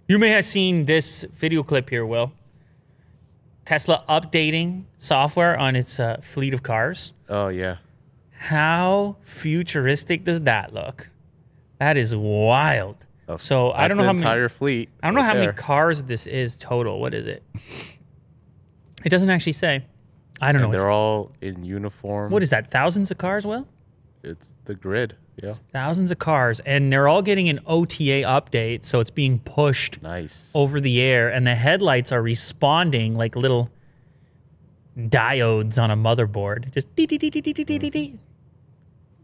You may have seen this video clip here, Will. Tesla updating software on its fleet of cars. Oh, yeah. How futuristic does that look? That is wild. So I don't know how many entire fleet. I don't know how many cars this is total. What is it? It doesn't actually say. I don't know. They're all in uniform. What is that? Thousands of cars, Will? It's the grid. Yeah. It's thousands of cars, and they're all getting an OTA update, so it's being pushed over the air, and the headlights are responding like little diodes on a motherboard. Just dee, dee, dee, dee, dee, dee, dee, dee.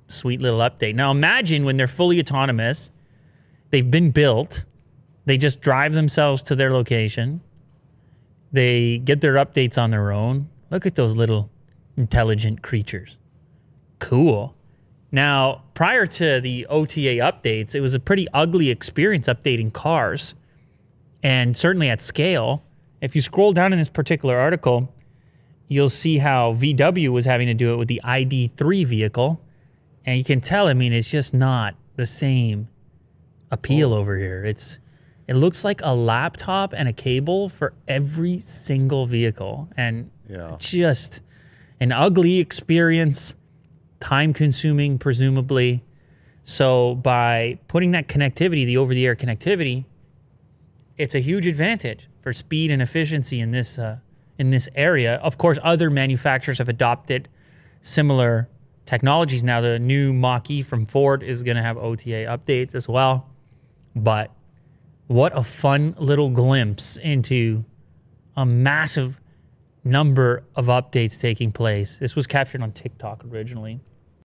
Sweet little update. Now imagine when they're fully autonomous, they've been built, they just drive themselves to their location, they get their updates on their own. Look at those little intelligent creatures. Cool. Now, prior to the OTA updates, it was a pretty ugly experience updating cars, and certainly at scale. If you scroll down in this particular article, you'll see how VW was having to do it with the ID3 vehicle, and you can tell, I mean, it's just not the same appeal over here. It looks like a laptop and a cable for every single vehicle, and just an ugly experience. Time-consuming, presumably. So by putting that connectivity, the over-the-air connectivity, it's a huge advantage for speed and efficiency in this area. Of course, other manufacturers have adopted similar technologies. Now, the new Mach-E from Ford is going to have OTA updates as well. But what a fun little glimpse into a massive number of updates taking place. This was captured on TikTok originally.